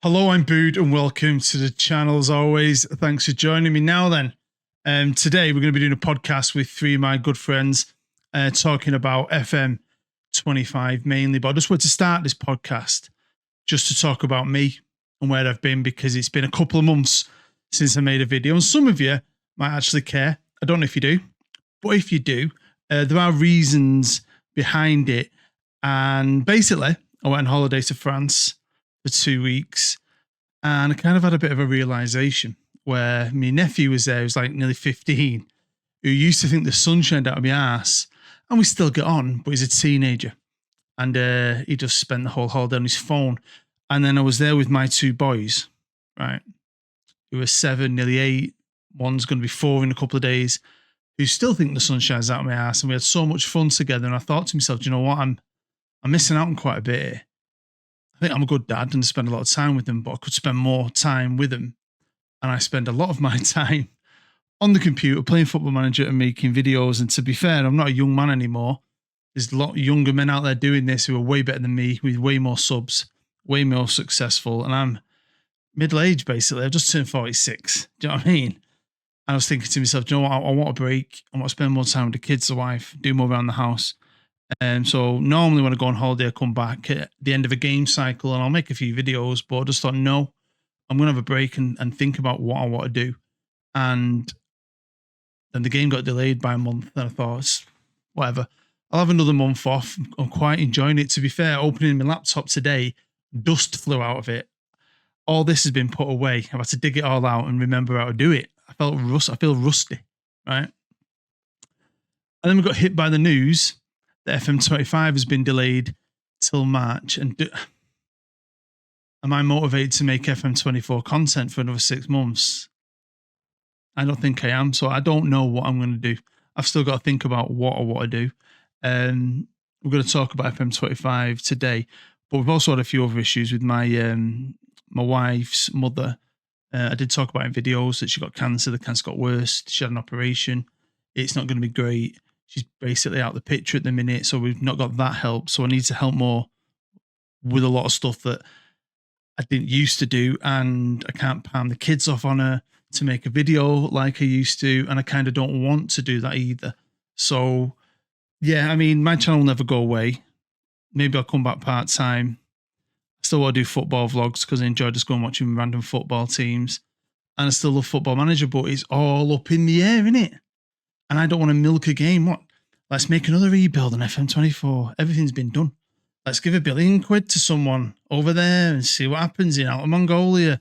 Hello, I'm Bood and welcome to the channel as always. Thanks for joining me. Now then, today we're going to be doing a podcast with three of my good friends talking about FM25 mainly, but I just wanted to start this podcast just to talk about me and where I've been because it's been a couple of months since I made a video and some of you might actually care. I don't know if you do, but if you do, there are reasons behind it. And basically, I went on holiday to France for 2 weeks, and I kind of had a bit of a realization where my nephew was there, he was like nearly 15, who used to think the sun shined out of my ass, and we still get on, but he's a teenager, and he just spent the whole holiday on his phone. And then I was there with my two boys, right, who were 7, nearly 8, one's going to be 4 in a couple of days, who still think the sun shines out of my ass, and we had so much fun together, and I thought to myself, do you know what, I'm missing out on quite a bit here. I think I'm a good dad and spend a lot of time with them, but I could spend more time with them. And I spend a lot of my time on the computer playing Football Manager and making videos. And to be fair, I'm not a young man anymore. There's a lot of younger men out there doing this who are way better than me, with way more subs, way more successful. And I'm middle-aged, basically. I've just turned 46. Do you know what I mean? And I was thinking to myself, do you know what? I want a break. I want to spend more time with the kids, the wife, do more around the house. So normally when I go on holiday, I come back at the end of a game cycle and I'll make a few videos, but I just thought, no, I'm going to have a break and think about what I want to do. And then the game got delayed by a month, and I thought, whatever, I'll have another month off. I'm quite enjoying it. To be fair, opening my laptop today, dust flew out of it. All this has been put away. I've had to dig it all out and remember how to do it. I feel rusty, right? And then we got hit by the news. The FM25 has been delayed till March. And am I motivated to make FM24 content for another 6 months? I don't think I am. So I don't know what I'm going to do. I've still got to think about what I want to do. We're going to talk about FM25 today, but we've also had a few other issues with my wife's mother. I did talk about in videos that she got cancer. The cancer got worse. She had an operation. It's not going to be great. She's basically out the picture at the minute, so we've not got that help. So I need to help more with a lot of stuff that I didn't used to do, and I can't palm the kids off on her to make a video like I used to, and I kind of don't want to do that either. So, yeah, I mean, my channel will never go away. Maybe I'll come back part-time. I still want to do football vlogs because I enjoy just going watching random football teams, and I still love Football Manager, but it's all up in the air, innit? And I don't want to milk a game. What? Let's make another rebuild on FM24. Everything's been done. Let's give £1 billion to someone over there and see what happens in Outer Mongolia.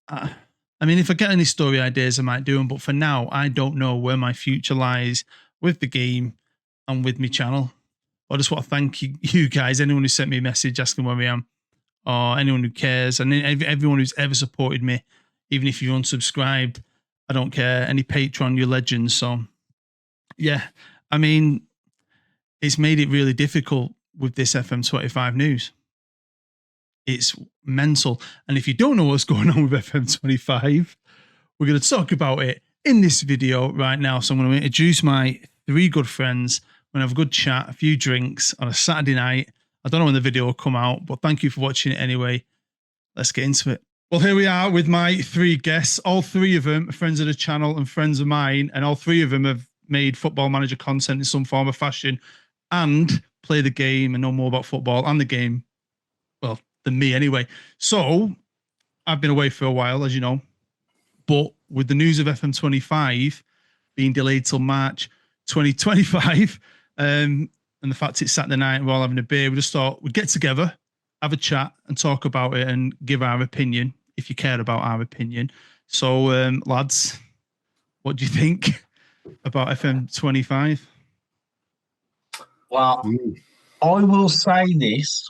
I mean, if I get any story ideas, I might do them. But for now, I don't know where my future lies with the game and with my channel. I just want to thank you guys, anyone who sent me a message asking where I am, or anyone who cares, and everyone who's ever supported me, even if you're unsubscribed. I don't care. Any Patreon, you're legends. So, yeah, I mean, it's made it really difficult with this FM25 news. It's mental. And if you don't know what's going on with FM25, we're going to talk about it in this video right now. So I'm going to introduce my 3 good friends. We're going to have a good chat, a few drinks on a Saturday night. I don't know when the video will come out, but thank you for watching it anyway. Let's get into it. Well, here we are with my 3 guests. All 3 of them are friends of the channel and friends of mine, and all 3 of them have made Football Manager content in some form or fashion and play the game and know more about football and the game, well, than me anyway. So I've been away for a while, as you know, but with the news of FM25 being delayed till March 2025, and the fact it's Saturday night and we're all having a beer, we just thought we'd get together, have a chat and talk about it and give our opinion, if you care about our opinion. So, lads, what do you think about FM25? Well, I will say this.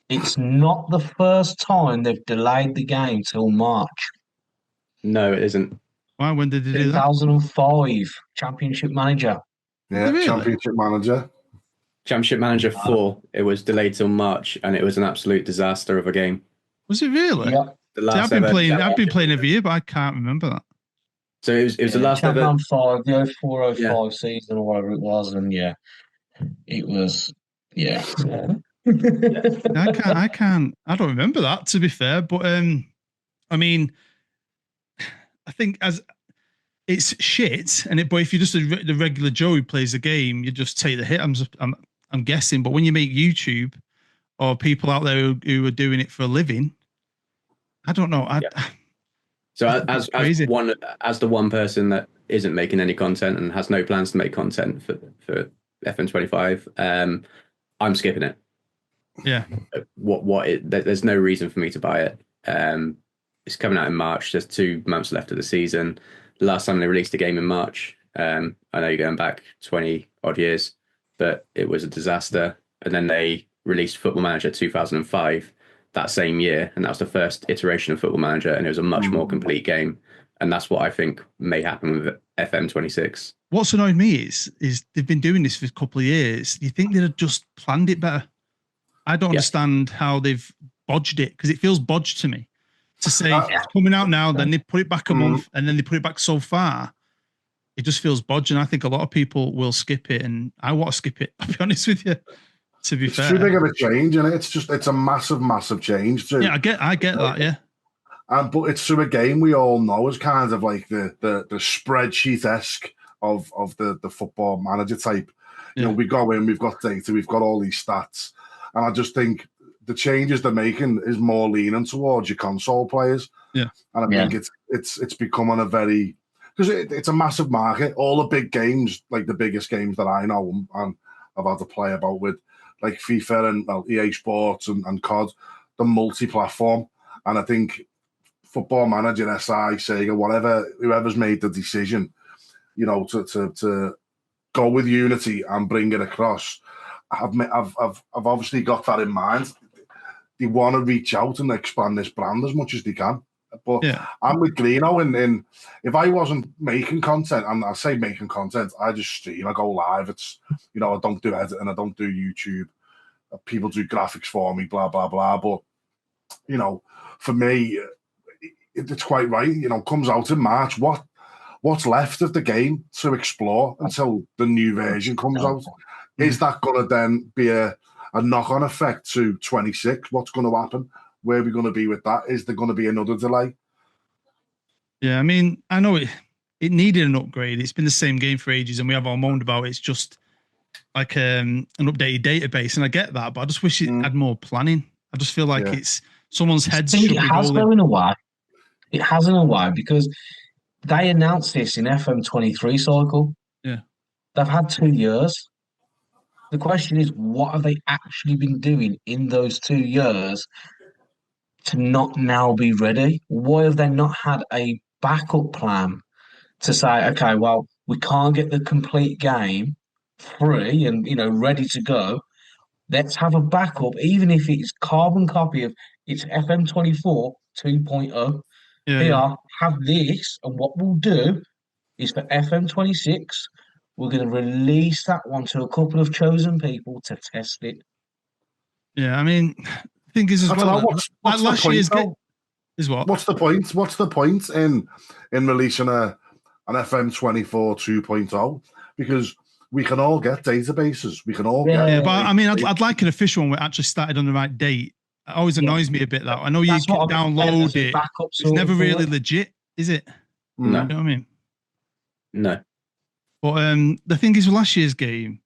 It's not the first time they've delayed the game till March. No, it isn't. Why? When did they do that? 2005 Championship Manager. Yeah, Really? Championship Manager. Championship Manager 4, it was delayed till March, and it was an absolute disaster of a game. Was it really? Yeah. The See, last I've been playing every year, but I can't remember that. So it was the last ever. Champion 5, the 04-05 season or whatever it was, and it was, I don't remember that, to be fair. But I mean, I think as it's shit, but if you're just the regular Joe who plays the game, you just take the hit. I'm guessing. But when you make YouTube or people out there who are doing it for a living, I don't know. So as the one person that isn't making any content and has no plans to make content for FM25, I'm skipping it. Yeah. There's no reason for me to buy it. It's coming out in March. There's 2 months left of the season. The last time they released a game in March, I know you're going back 20 odd years, but it was a disaster. And then they released Football Manager 2005 that same year, and that was the first iteration of Football Manager, and it was a much more complete game. And that's what I think may happen with FM26. What's annoyed me is they've been doing this for a couple of years. You think they'd have just planned it better? I don't understand how they've bodged it, because it feels bodged to me. To say it's coming out now, then they put it back a month, and then they put it back so far. It just feels bodged, and I think a lot of people will skip it, and I want to skip it. I'll be honest with you. To be fair, it's too big of a change, and it's a massive change. Too. Yeah, I get that. Yeah, but it's through a game we all know is kind of like the spreadsheet-esque of the Football Manager type. You know, we go in, we've got data, we've got all these stats, and I just think the changes they're making is more leaning towards your console players. Yeah, and I think it's becoming a very, because it's a massive market. All the big games, like the biggest games that I know and I've had to play about with, like FIFA and EA Sports and COD, the multi-platform. And I think Football Manager, SI, Sega, whoever's made the decision, you know, to go with Unity and bring it across, I've obviously got that in mind. They want to reach out and expand this brand as much as they can. But I'm with Greeno, and if I wasn't making content, and I say making content, I just stream, I go live. It's, you know, I don't do editing, I don't do YouTube. People do graphics for me, blah, blah, blah. But, you know, for me, it's quite right. You know, comes out in March. What's left of the game to explore until the new version comes out? Is that going to then be a knock-on effect to 26? What's going to happen? Where are we going to be with that? Is there going to be another delay? Yeah, I mean, I know it needed an upgrade. It's been the same game for ages, and we have all moaned about it. It's just like an updated database, and I get that, but I just wish it had more planning. I just feel like it's someone's heads should be rolling. It has though in a way. It has in a way, because they announced this in FM23 cycle. Yeah. They've had 2 years. The question is, what have they actually been doing in those 2 years to not now be ready? Why have they not had a backup plan to say, okay, well, we can't get the complete game free and, you know, ready to go. Let's have a backup, even if it's carbon copy of it's FM24 2.0. Here, have this, and what we'll do is for FM26, we're going to release that one to a couple of chosen people to test it. Yeah, I mean, the thing is as well, what's last the year's game is what? What's the point? What's the point in releasing an FM24 2.0? Because we can all get databases. We can all get. Yeah, but I mean, I'd like an official one where it actually started on the right date. It always annoys me a bit that I know you can download it. It's never really legit, is it? No. You know what I mean? No. But the thing is, with last year's game,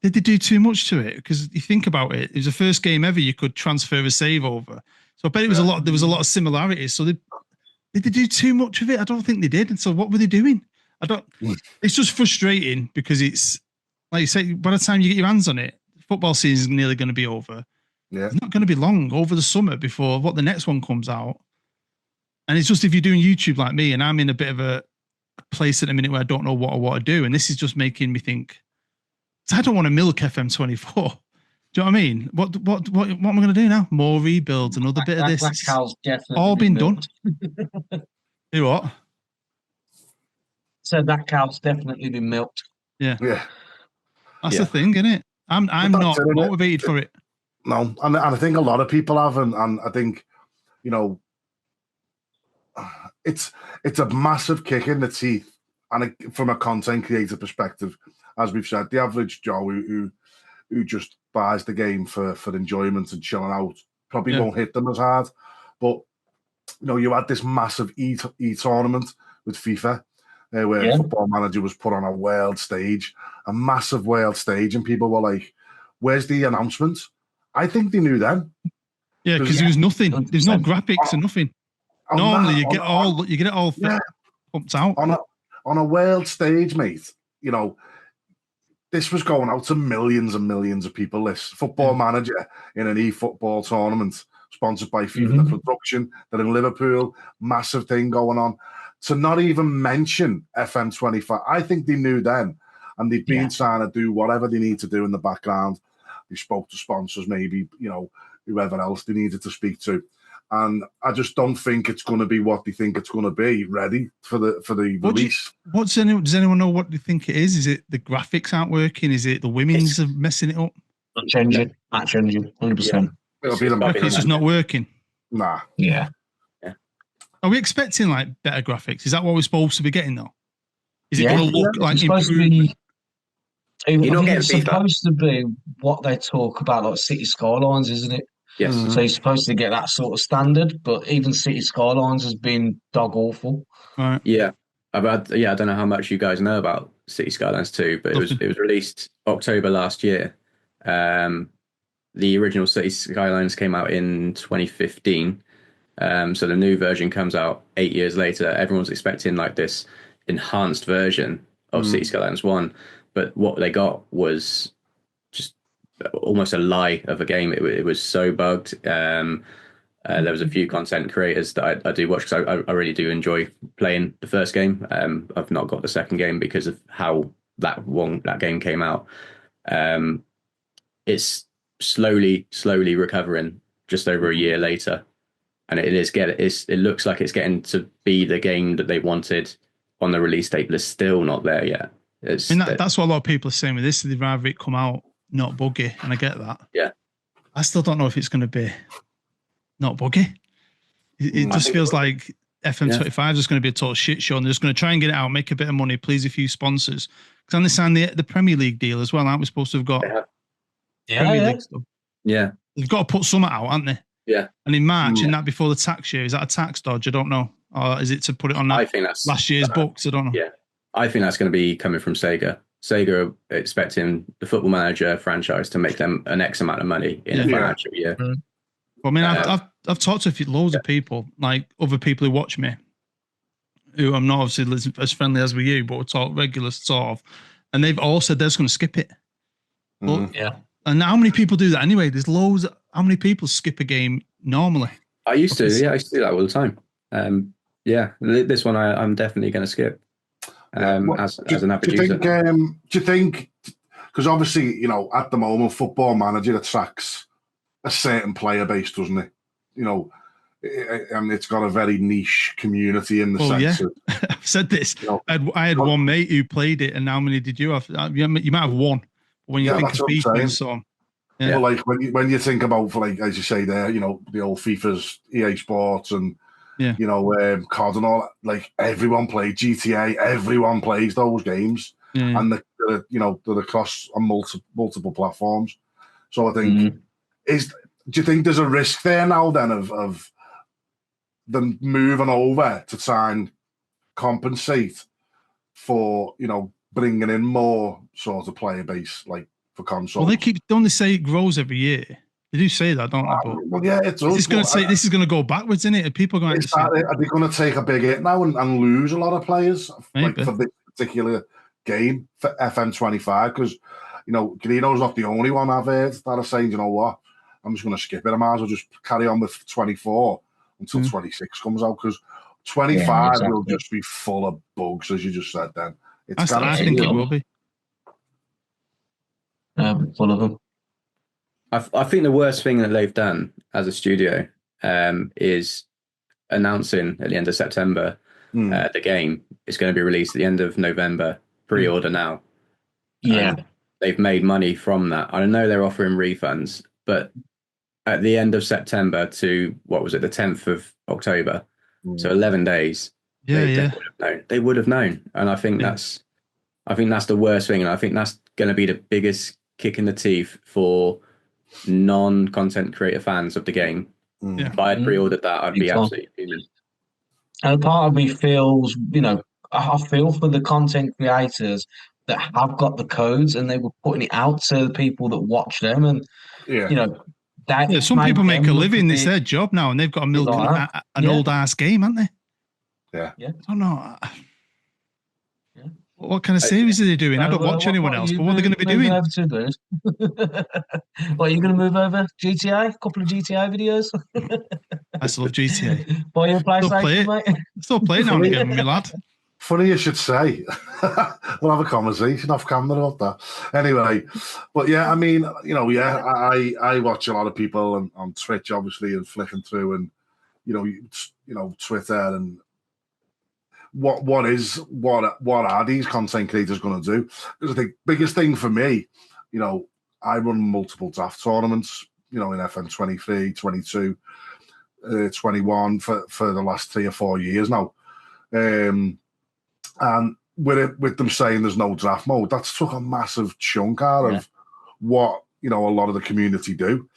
did they do too much to it? Because you think about it, it was the first game ever you could transfer a save over. So I bet it was there was a lot of similarities. So did they do too much of it? I don't think they did. And so what were they doing? It's just frustrating because it's, like you say, by the time you get your hands on it, football season is nearly going to be over. Yeah. It's not going to be long over the summer before the next one comes out. And it's just, if you're doing YouTube like me, and I'm in a bit of a place at the minute where I don't know what I want to do, and this is just making me think, I don't want to milk FM24. Do you know what I mean? What am I going to do now? More rebuilds, another bit of this. That cow's definitely all been done. Do what? So that cow's definitely been milked. Yeah. That's Yeah. the thing, isn't it? I'm not motivated for it. No, and I think a lot of people have, and I think, you know, it's a massive kick in the teeth, and from a content creator perspective, as we've said, the average Joe who who just buys the game for enjoyment and chilling out probably won't hit them as hard. But you had this massive e-tournament with FIFA where Football Manager was put on a world stage, a massive world stage, and people were like, "Where's the announcement?" I think they knew then. Yeah, because there was nothing. There's no graphics or nothing. Normally, you get it all pumped out on a world stage, mate. This was going out to millions and millions of people. This Football Manager in an e-football tournament sponsored by FIFA, the production. They're in Liverpool, massive thing going on. To not even mention FM25, I think they knew then, and they've been trying to do whatever they need to do in the background. They spoke to sponsors, maybe whoever else they needed to speak to. And I just don't think it's going to be what they think it's going to be ready for the release. Does anyone know what they think it is? Is it the graphics aren't working? Is it the women's are messing it up? Not changing, 100%. It'll be the graphics just not working. Nah. Yeah. Are we expecting like better graphics? Is that what we're supposed to be getting though? Is it going to look like improvement? It's supposed to be what they talk about, like City Skylines, isn't it? Yes. So you're supposed to get that sort of standard, but even City Skylines has been dog awful. Right. Yeah. I don't know how much you guys know about City Skylines 2, but it was released October last year. The original City Skylines came out in 2015. So the new version comes out 8 years later. Everyone's expecting like this enhanced version of City Skylines 1, but what they got was just almost a lie of a game. It was so bugged. There was a few content creators that I do watch because I really do enjoy playing the first game. I've not got the second game because of how that game came out. It's slowly recovering just over a year later, and it looks like it's getting to be the game that they wanted on the release date, but it's still not there yet. That's what a lot of people are saying with this. They'd rather it come out not buggy, and I get that. Yeah. I still don't know if it's going to be not buggy. It just feels like FM25 is just going to be a total shit show, and they're just going to try and get it out, make a bit of money, please a few sponsors. Because they signed the Premier League deal as well, aren't we supposed to have got Premier League stuff? Yeah. They've got to put some out, aren't they? Yeah. And in March, and that before the tax year, is that a tax dodge? I don't know. Or is it to put it on I think that's last year's books? I don't know. Yeah. I think that's going to be coming from Sega. Sega are expecting the Football Manager franchise to make them an X amount of money in a financial year. Well, I mean, I've talked to loads of people, like other people who watch me, who I'm not obviously as friendly as with you, but we talk regular sort of, and they've all said they're just going to skip it. But, and how many people do that anyway? There's loads. How many people skip a game normally? I used to do that all the time. This one I'm definitely going to skip. As an average user. Do you think, because obviously, at the moment, Football Manager attracts a certain player base, doesn't it? And it's got a very niche community in the sense of... I've said this. I had one mate who played it, and how many did you have? You might have one. When you think of FIFA and so on. Yeah. Well, like when you think about, like as you say there, the old FIFA's, EA Sports, and COD and all, like everyone played GTA. Everyone plays those games, and they're across on multiple platforms. So I think do you think there's a risk there now then of them moving over to try and compensate for bringing in more sort of player base, like for consoles? Well, don't they say it grows every year? They do say that, don't they? But well, yeah, it does. This is going to go backwards, isn't it? Are people going to say, are they going to take a big hit now and lose a lot of players like for this particular game for FM25? Because Garino's not the only one I've heard that are saying, you know what, I'm just going to skip it. I might as well just carry on with 24 until 26 comes out, because 25 will just be full of bugs, as you just said. Then I think it will be full of them. I think the worst thing that they've done as a studio is announcing at the end of September the game is going to be released at the end of November. Pre-order now. Yeah. They've made money from that. I know they're offering refunds, but at the end of September to, what was it, the 10th of October, so 11 days, they would have known. And I think that's the worst thing. And I think that's going to be the biggest kick in the teeth for non-content creator fans of the game. Yeah. If I had pre-ordered that, I'd be absolutely fuming. And part of me feels, I feel for the content creators that have got the codes and they were putting it out to the people that watch them. And, that some people make a living. It's bit, their job now, and they've got to milk like an old ass game, haven't they? Yeah. I don't know. What kind of series are they doing? I don't watch anyone else, but what are they going to be doing? Over to, Bruce? What, are you going to move over? GTA? A couple of GTA videos? I still love GTA. Buy your PlayStation, mate? Still play it now and again, my lad. Funny you should say. We'll have a conversation off camera about that. Anyway, but yeah, I mean, I watch a lot of people on Twitch, obviously, and flicking through, and Twitter, and what are these content creators going to do? Because I think biggest thing for me, I run multiple draft tournaments, in FM23, 22, 21 for the last 3 or 4 years now. And with them saying there's no draft mode, that's took a massive chunk out of what a lot of the community do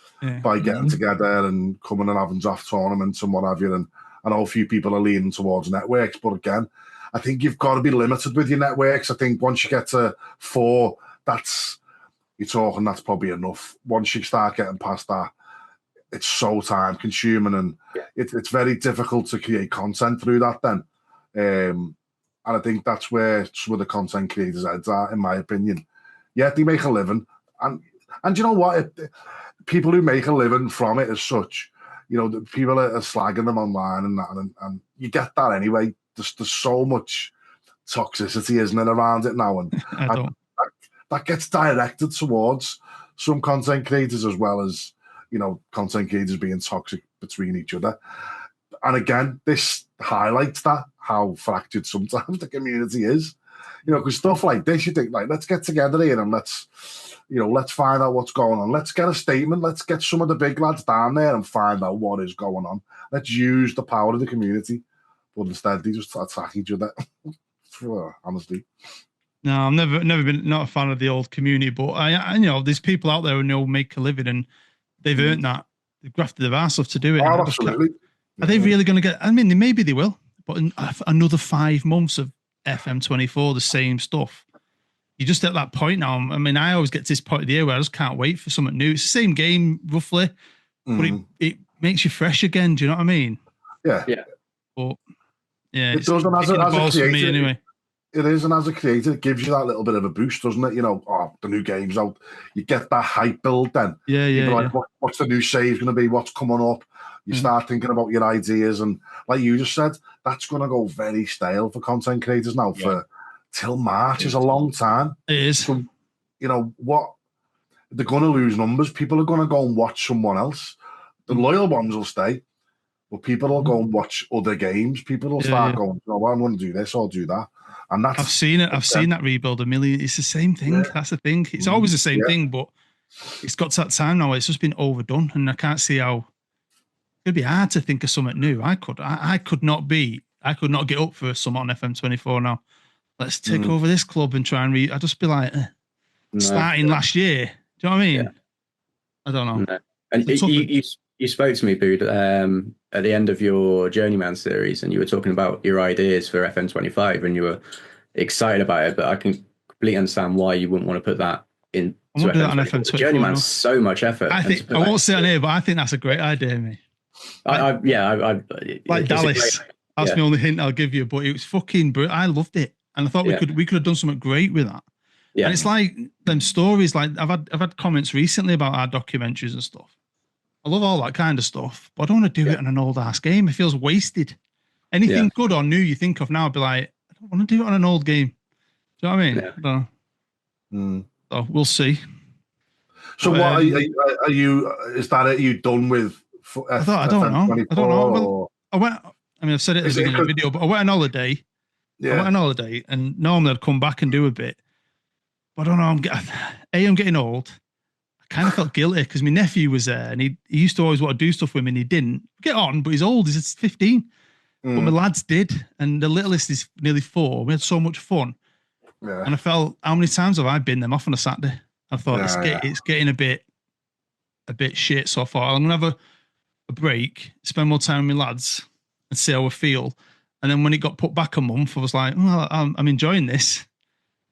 by getting together and coming and having draft tournaments and what have you. And I know a few people are leaning towards networks, but again, I think you've got to be limited with your networks. I think once you get to 4, that's probably enough. Once you start getting past that, it's so time consuming, and it's very difficult to create content through that then. And I think that's where some of the content creators' heads are, in my opinion. Yeah, they make a living. And you know what? People who make a living from it as such, the people are slagging them online and that, and you get that anyway. There's so much toxicity, isn't it, around it now? And that gets directed towards some content creators as well as, content creators being toxic between each other. And again, this highlights that, how fractured sometimes the community is. Because stuff like this, you think, let's get together here and let's find out what's going on. Let's get a statement. Let's get some of the big lads down there and find out what is going on. Let's use the power of the community. But instead, they just attack each other. Honestly. No, I've never been not a fan of the old community, but I there's people out there who make a living and they've earned that. They've grafted their arse off to do it. Oh, absolutely. Are they really going to get? I mean, maybe they will, but in another 5 months of FM24, the same stuff. You're just at that point now. I mean, I always get to this point of the year where I just can't wait for something new. It's the same game, roughly, but it makes you fresh again. Do you know what I mean? Yeah. But yeah, it does. And as a creator, me anyway. It is, and as a creator, it gives you that little bit of a boost, doesn't it? The new game's out. You get that hype build then. Yeah. What's the new save going to be? What's coming up? You start thinking about your ideas, and like you just said, that's going to go very stale for content creators now. Till March is a long time. It is. So, what? They're going to lose numbers. People are going to go and watch someone else. The loyal ones will stay, but people will go and watch other games. People will start going, I'm going to do this or do that. And that's, I've seen it. I've seen that rebuild a million. It's the same thing. Yeah. That's the thing. It's always the same thing, but it's got to that time now. It's just been overdone, and I can't see how. It'd be hard to think of something new. I could not get up for something on FM24 now. Let's take over this club and try and I'd just be like, starting last year. Do you know what I mean? Yeah. I don't know. No. And you spoke to me, Bood, at the end of your Journeyman series, and you were talking about your ideas for FM25, and you were excited about it. But I can completely understand why you wouldn't want to put that in. I won't do that on FM24. Journeyman's so much effort. I won't say on here, but I think that's a great idea, mate. Like Dallas. That's the only hint I'll give you. But it was fucking brilliant. I loved it, and I thought we could have done something great with that. Yeah. And it's like them stories. Like I've had comments recently about our documentaries and stuff. I love all that kind of stuff, but I don't want to do it on an old ass game. It feels wasted. Anything good or new you think of now, I'd be like, I don't want to do it on an old game. Do you know what I mean? Yeah. I don't know. So we'll see. So what are you? Is that it? You done with? I don't know. Well, I've said it in the video, but I went on holiday. Yeah. I went on holiday, and normally I'd come back and do a bit. But I don't know. I'm getting old. I kind of felt guilty because my nephew was there, and he used to always want to do stuff with me, and he didn't get on. But he's old. He's 15. But my lads did, and the littlest is nearly 4. We had so much fun. Yeah. And I felt, how many times have I been them off on a Saturday? I thought it's getting a bit shit. So I thought I'm gonna have a break, spend more time with my lads, and see how I feel. And then when it got put back a month, I was like, well, I'm enjoying this.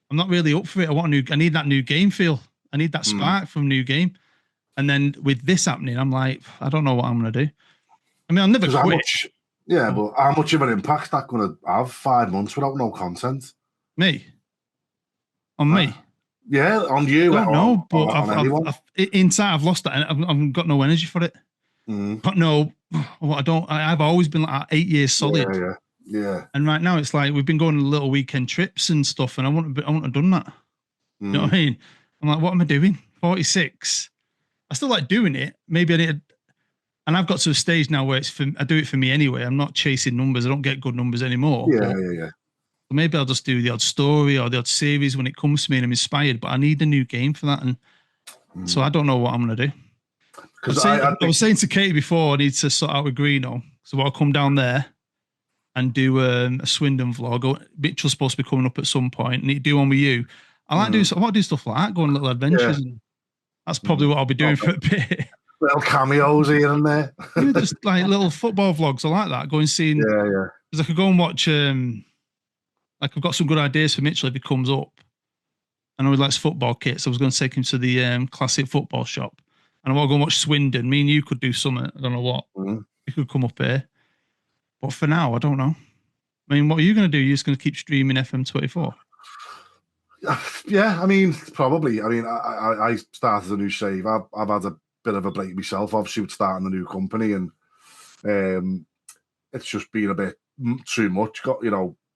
I'm not really up for it. I need that new game feel. I need that spark from new game. And then with this happening, I'm like, I don't know what I'm gonna do. I mean, I'll never quit. But how much of an impact that going to have 5 months without no content? Me? On me? Yeah, on you. I don't know, but I've inside I've lost that. I've got no energy for it. Got no. I've always been like 8 years solid. Yeah. And right now it's like we've been going on little weekend trips and stuff, and I wouldn't have done that. You know what I mean? I'm like, what am I doing? 46. I still like doing it. Maybe I need. And I've got to a stage now where I do it for me anyway. I'm not chasing numbers. I don't get good numbers anymore. Yeah. Maybe I'll just do the odd story or the odd series when it comes to me and I'm inspired. But I need a new game for that, and so I don't know what I'm going to do. Because I was saying to Katie before, I need to sort out with Greeno. So I'll come down there and do a Swindon vlog. Mitchell's supposed to be coming up at some point, and he'd do one with you. I want to do stuff like that, go on little adventures, and that's probably what I'll be doing for a bit. Little cameos here and there. Just like little football vlogs. I like that. Go and see. Yeah. Because I could go and watch. Like I've got some good ideas for Mitchell if he comes up. I know he likes football kits. I was going to take him to the classic football shop, and I want to go and watch Swindon. Me and you could do something. I don't know what. You could come up here, but for now, I don't know. I mean, what are you going to do? You're just going to keep streaming FM24? Yeah, I mean, probably. I mean, I started a new save. I've had a bit of a break myself, obviously, with starting a new company, and it's just been a bit too much.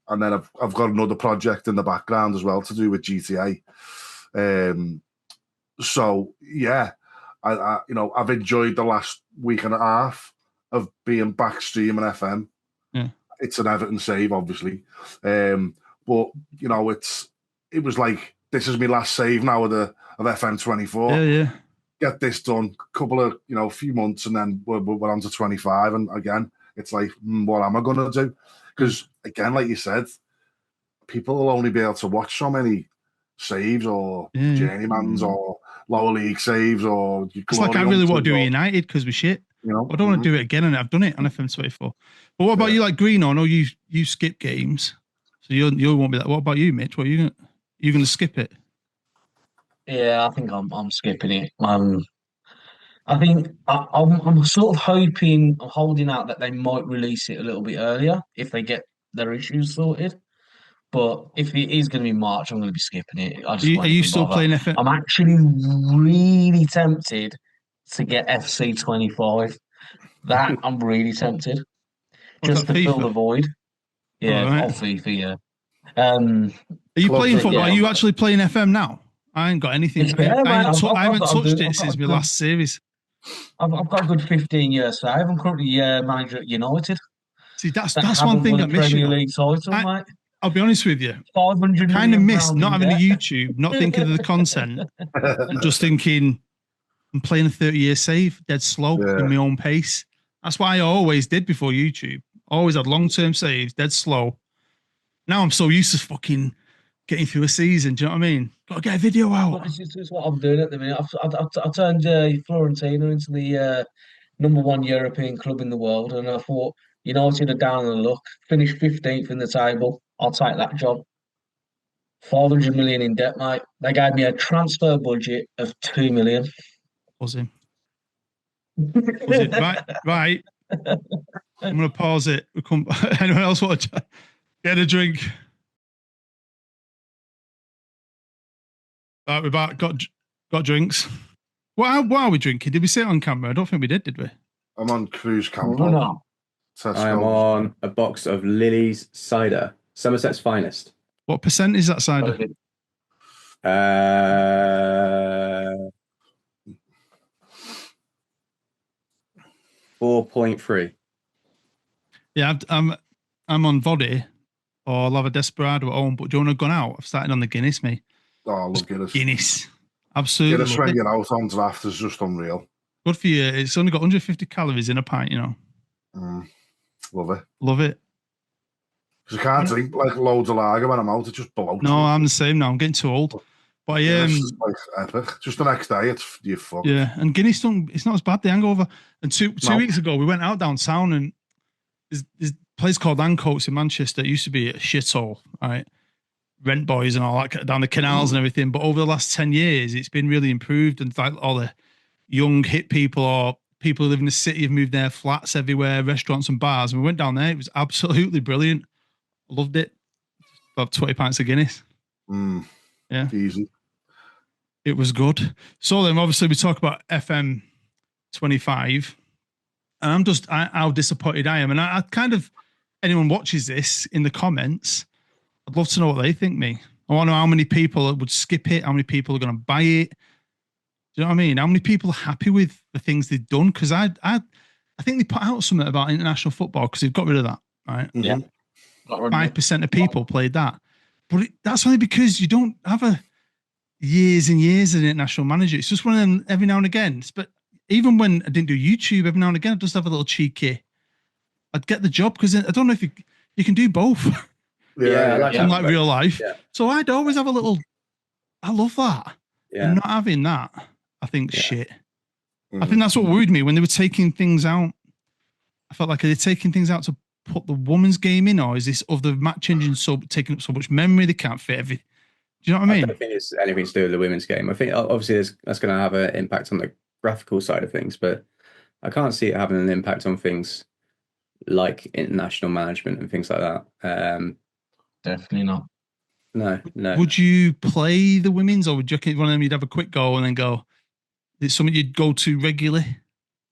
And then I've got another project in the background as well to do with GTA. So yeah, I've enjoyed the last week and a half of being back streaming FM. Yeah. It's an Everton save, obviously, but it was like, this is my last save now of FM24. Yeah. Get this done, few months, and then we're on to 25. And again, it's like, what am I going to do? Because again, like you said, people will only be able to watch so many saves or journeymans or lower league saves or. It's like I really want to do United because we shit. I don't want to do it again, and I've done it on FM24. But what about you, like Greeno? I know you skip games, so you won't be that. What about you, Mitch? What are you going to skip it? Yeah, I think I'm skipping it. I think I'm sort of hoping, I'm holding out that they might release it a little bit earlier if they get their issues sorted. But if it is going to be March, I'm going to be skipping it. Are you still playing FM? I'm actually really tempted to get FC25. That I'm really tempted. Just to fill the void. Yeah, right. on FIFA, yeah. Are you playing football? Yeah. Are you actually playing FM now? I ain't got anything. I haven't touched it since my last series. I've got a good 15 years save. I'm currently manager at United. See, that's one thing I miss. Premier League title, mate. I'll be honest with you. 500 kind of miss not having a YouTube, not thinking of the content, and just thinking I'm playing a 30-year save, dead slow in my own pace. That's what I always did before YouTube. Always had long-term saves, dead slow. Now I'm so used to fucking getting through a season. Do you know what I mean? Got to get a video out. Well, this is what I'm doing at the minute. I turned Fiorentina into the #1 European club in the world, and I thought, United are down on the luck. Finished 15th in the table. I'll take that job. 500 million in debt, mate. They gave me a transfer budget of 2 million. Was it? Right. I'm going to pause it. Anyone else want to get a drink? Right, we're back. Got drinks. What are we drinking? Did we say it on camera? I don't think we did we? I'm on cruise camp. No. I am on a box of Lily's cider, Somerset's finest. What percent is that cider? 4.3. Yeah, I'm on Voddy, or I'll have a Desperado at home. But do you want to go out? I've started on the Guinness, mate. Oh, I love Guinness. Guinness, absolutely. Guinness when you're out on draft is just unreal. Good for you. It's only got 150 calories in a pint, Love it. Because I can't drink like loads of lager when I'm out. It just bloats. No, I'm the same now. I'm getting too old. But this is like epic. Just the next day, you're fucked. Yeah, and Guinness it's not as bad, the hangover. And two weeks ago, we went out downtown, and there's a place called Ancoats in Manchester. It used to be a shithole, right? Rent boys and all that down the canals and everything. But over the last 10 years, it's been really improved. And like all the young hip people or people who live in the city have moved their flats everywhere, restaurants and bars. And we went down there. It was absolutely brilliant. I loved it. About 20 pints of Guinness. Yeah. Easy. It was good. So then obviously we talk about FM25. And I'm just how disappointed I am. And I kind of, anyone watches this in the comments, I'd love to know what they think, me. I want to know how many people would skip it, how many people are going to buy it. Do you know what I mean? How many people are happy with the things they've done? Because I think they put out something about international football because they've got rid of that, right? Yeah. 5% of people played that. But that's only because you don't have years and years as an international manager. It's just one of them every now and again. But even when I didn't do YouTube, every now and again, I'd just have a little cheeky. I'd get the job because I don't know if you can do both. Yeah, like real life. Yeah. So I'd always have a little. I love that. Yeah. And not having that, I think shit. I think that's what worried me when they were taking things out. I felt like are they taking things out to put the women's game in, or is this other match engine taking up so much memory they can't fit everything? Do you know what I mean? I don't think it's anything to do with the women's game. I think obviously that's going to have an impact on the graphical side of things, but I can't see it having an impact on things like international management and things like that. Definitely not. No. Would you play the women's, or would you one of them you'd have a quick go and then go? Is it something you'd go to regularly?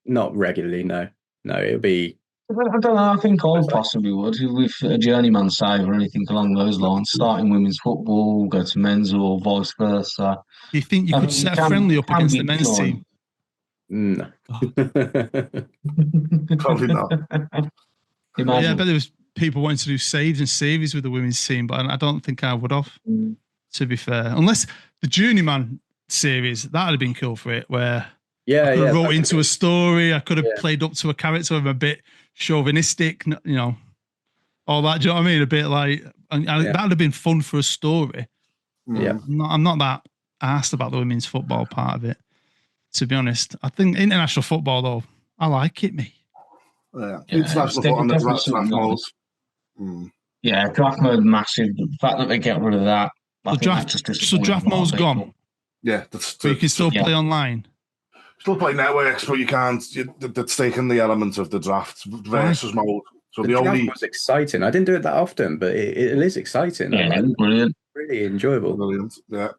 Not regularly, no. It would be. I don't know. I think I possibly would with a journeyman save or anything along those lines. Starting women's football, go to men's, or vice versa. Do you think you could set a friendly up against the men's team? No. Probably not. Yeah, I bet there was people wanting to do saves and savies with the women's team, but I don't think I would have, to be fair. Unless the journeyman series, that would have been cool for it, where I could have wrote into a story, I could have played up to a character of a bit chauvinistic, you know, all that. Do you know what I mean? A bit like, that would have been fun for a story. Yeah. I'm not that asked about the women's football part of it, to be honest. I think international football, though, I like it, me. Yeah. International football and the draft mode. Yeah, draft mode massive. The fact that they get rid of that. So draft mode's gone. Yeah, so you can still play online. Still play networks, but you can't. That's taking the element of the draft versus mode. So the only was exciting. I didn't do it that often, but it is exciting. Yeah, brilliant, really enjoyable. Brilliant. Yeah.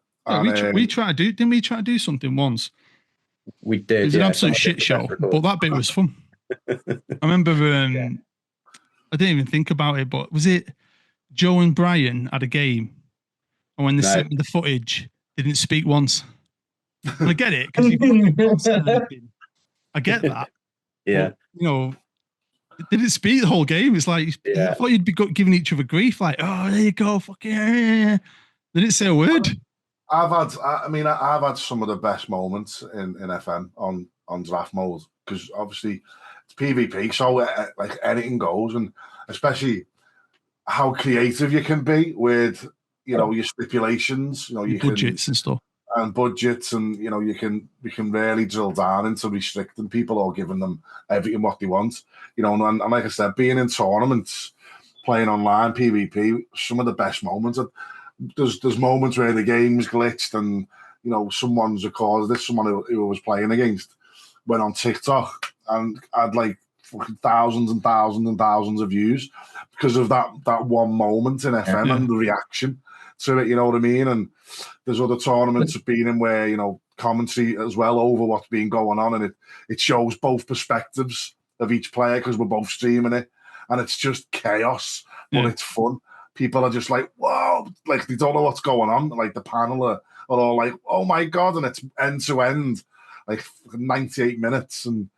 We tried to do. Didn't we try to do something once? We did. It was an absolute shit show, but that bit was fun. I remember. I didn't even think about it, but was it Joe and Brian at a game, and when they sent me the footage, they didn't speak once. And I get it because I get that. Yeah, but, you know, they didn't speak the whole game. It's like I thought you'd be giving each other grief, like, "Oh, there you go, fuck yeah." They didn't say a word. I've had some of the best moments in FM on draft mode because obviously it's PvP, so like anything goes, and especially how creative you can be with your stipulations, your budgets and stuff. And budgets, and we can really drill down into restricting people or giving them everything what they want. And like I said, being in tournaments, playing online PvP, some of the best moments. There's moments where the game's glitched, and someone's recorded this. Someone who I was playing against went on TikTok and had like fucking thousands and thousands and thousands of views because of that one moment in FM and the reaction to it. You know what I mean? And there's other tournaments I've been in where commentary as well over what's been going on, and it shows both perspectives of each player because we're both streaming it, and it's just chaos, but it's fun. People are just like, wow, like they don't know what's going on. Like the panel are all like, oh my God, and it's end to end, like 98 minutes, and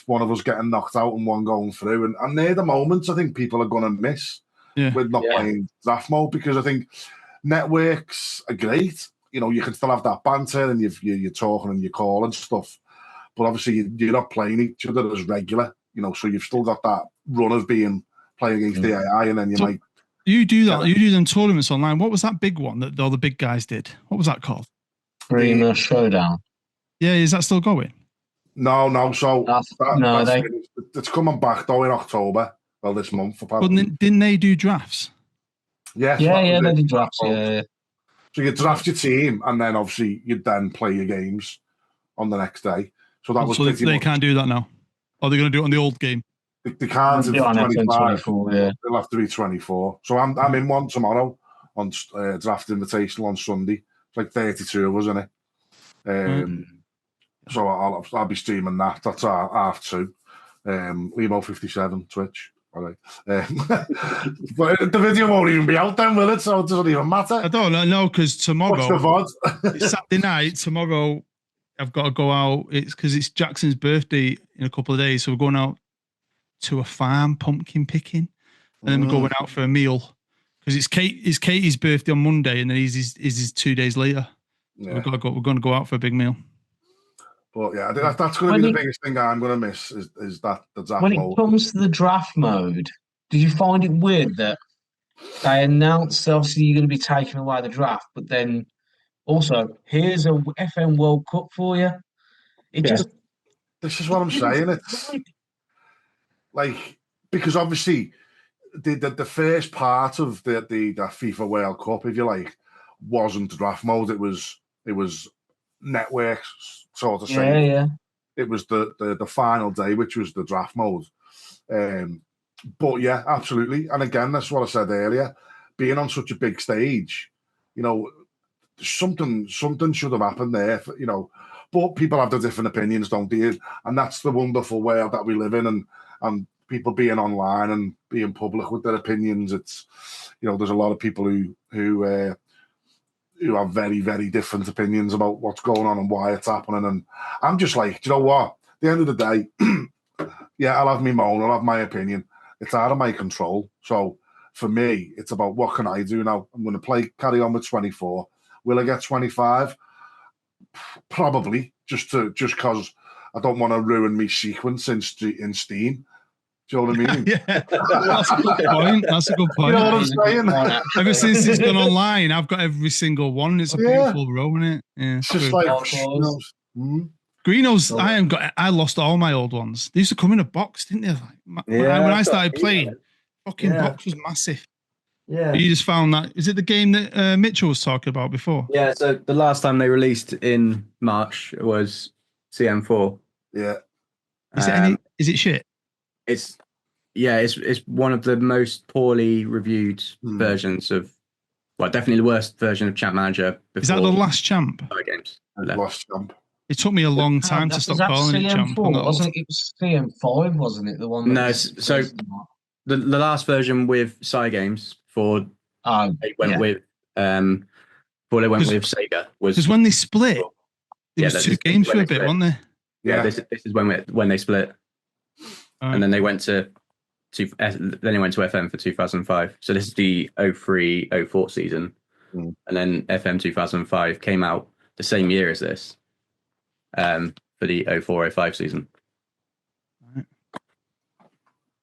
one of us getting knocked out and one going through, and they're the moments I think people are going to miss with not playing draft mode, because I think networks are great. You can still have that banter and you're talking and you're calling stuff, but obviously you're not playing each other as regular. So you've still got that run of playing against the AI, and then you might. You do that. You do them tournaments online. What was that big one that all the big guys did? What was that called? Dreamer Showdown. Yeah, is that still going? No. So that's they. finished. It's coming back though in October. Well, this month But apparently. didn't they do drafts? Yes, Yeah, they did drafts. Yeah. So you draft your team, and then obviously you then play your games on the next day. So that was so pretty they much. Can't do that now. Or they're going to do it on the old game. They can't in on 25. FM24, yeah. They'll have to be 24. So I'm in one tomorrow on draft invitational on Sunday. It's like 32 of us, isn't it? So I'll be streaming that. That's our half 2. Limo57 Twitch. All right. But the video won't even be out then, will it? So it doesn't even matter. I don't know because tomorrow, what's the VOD? It's Saturday night. Tomorrow, I've got to go out. It's because it's Jackson's birthday in a couple of days, so we're going out to a farm pumpkin picking, and then we're going out for a meal because it's Katie's birthday on Monday, and then is his 2 days later. Yeah. We're going to go out for a big meal. But yeah, that's going to be the biggest thing I'm going to miss is that the draft mode. When it comes to the draft mode, did you find it weird that they announced obviously you're going to be taking away the draft, but then also here's a FM World Cup for you? This is what I'm saying. It's like because obviously the first part of the FIFA World Cup, if you like, wasn't draft mode. It was networks sort of saying. Yeah. It was the final day, which was the draft mode. But yeah, absolutely. And again, that's what I said earlier. Being on such a big stage, something should have happened there. But people have the different opinions, don't they? And that's the wonderful world that we live in. And people being online and being public with their opinions. It's there's a lot of people who have very, very different opinions about what's going on and why it's happening. And I'm just like, do you know what? At the end of the day, yeah, I'll have my moan, I'll have my opinion. It's out of my control. So for me, it's about what can I do now? I'm going to carry on with 24. Will I get 25? Probably, just because I don't want to ruin my sequence in Steam. Do you know what I mean? Yeah, that's a good point. That's a good point. You know what I'm saying? Ever since it's gone online, I've got every single one. It's a beautiful row, isn't it? Yeah, it's just like Greenos. I lost all my old ones. They used to come in a box, didn't they? When I started playing, fucking box was massive. Yeah. But you just found that. Is it the game that Mitchell was talking about before? Yeah. So the last time they released in March was CM4. Yeah. Is it shit? It's one of the most poorly reviewed versions of, definitely the worst version of Champ Manager. Is that the last Champ? Games. Last Champ. It took me a long time to stop calling it Champ. Wasn't it? It was CM5, wasn't it? The one. No, so the last version with Games before they went with Sega was because when they split, there was 2 games for a bit, weren't there? Yeah, this is when they split, and then they went to FM for 2005. So this is the 03-04 season, and then FM 2005 came out the same year as this, for the 04-05 season. Right.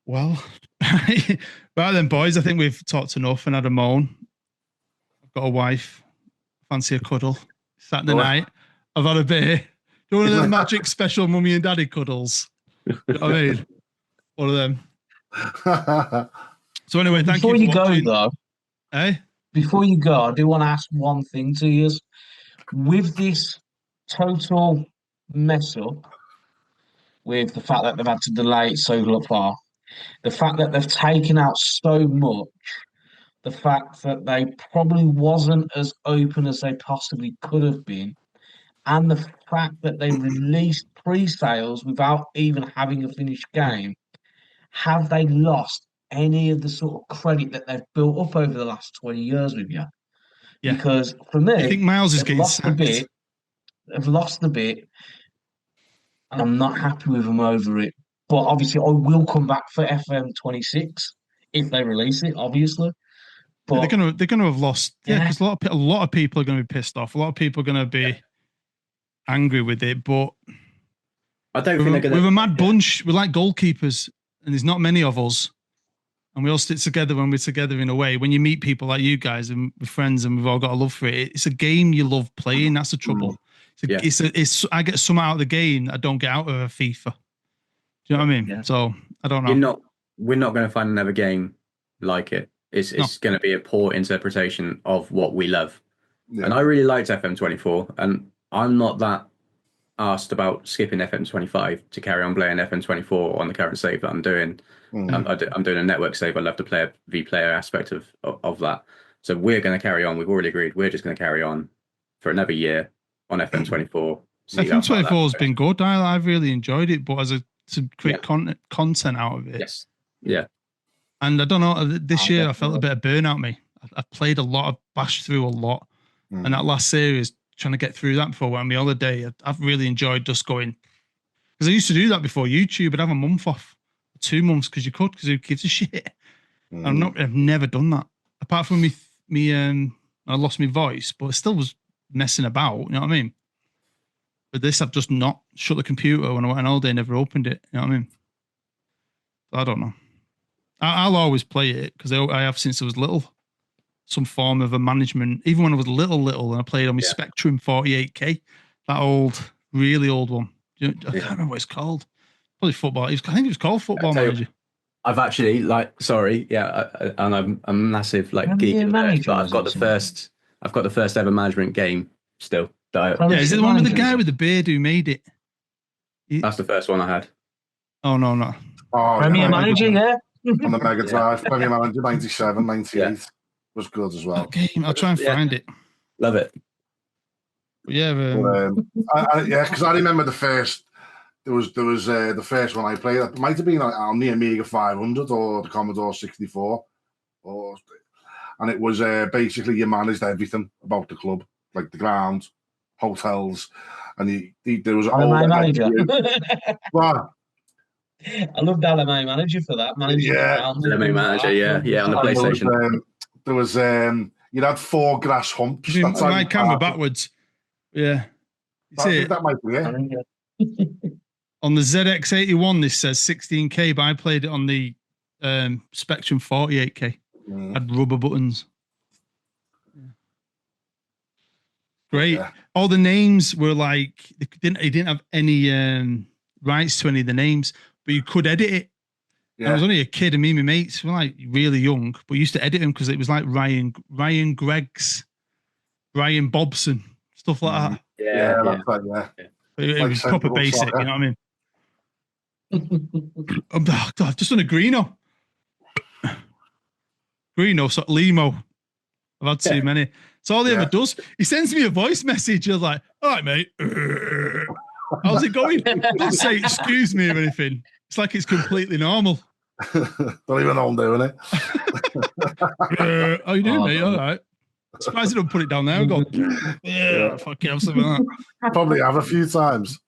Well, right then, boys. I think we've talked enough and had a moan. I've got a wife. Fancy a cuddle. Saturday night. I've had a beer. Do one of the magic special mummy and daddy cuddles. You know what I mean? One of them. So anyway, thank you. Before you go, though, I do want to ask one thing to you. With this total mess up, with the fact that they've had to delay it so far, the fact that they've taken out so much, the fact that they probably wasn't as open as they possibly could have been, and the fact that they released pre-sales without even having a finished game, have they lost any of the sort of credit that they've built up over the last 20 years with you? Yeah. Because for me, I think Miles is getting lost a bit. They've lost a bit, and I'm not happy with them over it. But obviously, I will come back for FM26 if they release it. Obviously, but they're gonna have lost. Yeah, because a lot of people are going to be pissed off. A lot of people are going to be angry with it. But I don't think they're going to. We're a mad bunch. We're like goalkeepers, and there's not many of us. and we all stick together when we're together in a way. When you meet people like you guys and we're friends and we've all got a love for it, it's a game you love playing. That's the trouble. I get something out of the game I don't get out of a FIFA. Do you know what I mean? Yeah. So I don't know. We're not going to find another game like it. It's going to be a poor interpretation of what we love. Yeah. And I really liked FM24, and I'm not that asked about skipping FM25 to carry on playing FM24 on the current save that I'm doing. I'm doing a network save. I love the player aspect of that. So we're going to carry on. We've already agreed. We're just going to carry on for another year on FM24. FM24 has been good. I've really enjoyed it, but to create content out of it. Yes. Yeah. And I don't know, this year I felt a bit of burnout me. I played a lot, I've bashed through a lot. And that last series, trying to get through that before I went on my holiday, I've really enjoyed just going. Because I used to do that before YouTube. I'd have a month off, 2 months, because who gives a shit? I've never done that. Apart from I lost my voice, but I still was messing about, you know what I mean? But this, I've just not shut the computer when I went on holiday, never opened it, you know what I mean? I don't know. I'll always play it because I have since I was little. Some form of a management, even when I was little, and I played on my Spectrum 48K, that old, really old one. I can't remember what it's called. Probably football. I think it was called Football Manager. I've actually and I'm a massive geek in there, but I've got the first ever management game still. Is it the one with the guy with the beard who made it? That's the first one I had. Oh no. Premier Manager, on the Mega Drive. Premier Manager 97, 98 was good as well. Okay, I'll try and find it. Love it. Because I remember the first. There was the first one I played. It might have been on the Amiga 500 or the Commodore 64, and it was basically you managed everything about the club, like the ground, hotels, and there was my manager. What? I loved LMA Manager for that. LMA Manager, yeah, on the PlayStation. There was you had 4 grass humps. My camera backwards. Yeah. That might be it. On the ZX81, this says 16K, but I played it on the Spectrum 48K. Had rubber buttons. Great. Yeah. All the names were he didn't have any rights to any of the names, but you could edit it. Yeah. I was only a kid, and me and my mates were really young, but we used to edit them because it was like Ryan Greggs, Ryan Bobson, stuff like that. Yeah. That's right, yeah. It was proper basic, soccer. You know what I mean? I've just done a Greeno, Limo. I've had too many. It's all he ever does. He sends me a voice message. You're like, all right, mate. How's it going? Don't say excuse me or anything. It's like it's completely normal. Don't even know I'm doing it. How you doing, mate? All right. Surprised you don't put it down there. Go, fuck yeah, something like that. Probably have a few times.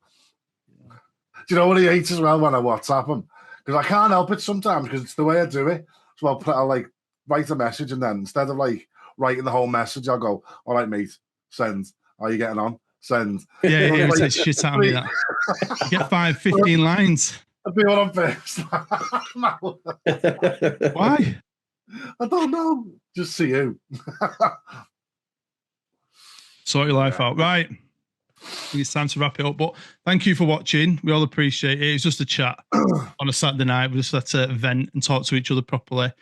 Do you know what he hates as well when I WhatsApp him? Because I can't help it sometimes because it's the way I do it. So I'll write a message, and then instead of writing the whole message, I'll go, all right, mate, send. How are you getting on? Send. Yeah, it's shit out of me that. You get 15 lines. I'd be on first. Why? I don't know. Just see you. Sort your life out. Right. I think it's time to wrap it up. But thank you for watching. We all appreciate it. It's just a chat on a Saturday night. We just had to vent and talk to each other properly.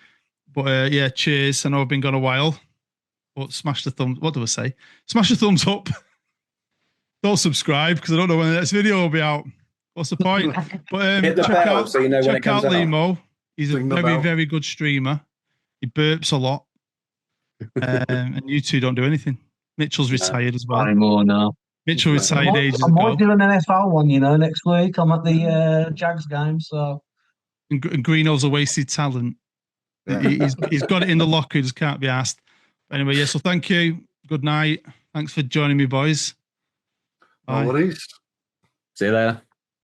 But cheers. I know I've been gone a while. But smash the thumbs. What do I say? Smash the thumbs up. Don't subscribe because I don't know when the next video will be out. What's the point? But check out Limo. He's a very, very good streamer. He burps a lot. And you two don't do anything. Mitchell's retired as well. Anymore now. Mitchell retired ages ago. I might do an NFL one, next week. I'm at the Jags game, so. And Greeno's a wasted talent. Yeah. He's got it in the locker. He just can't be asked. Anyway, so thank you. Good night. Thanks for joining me, boys. Bye. No worries. See you later.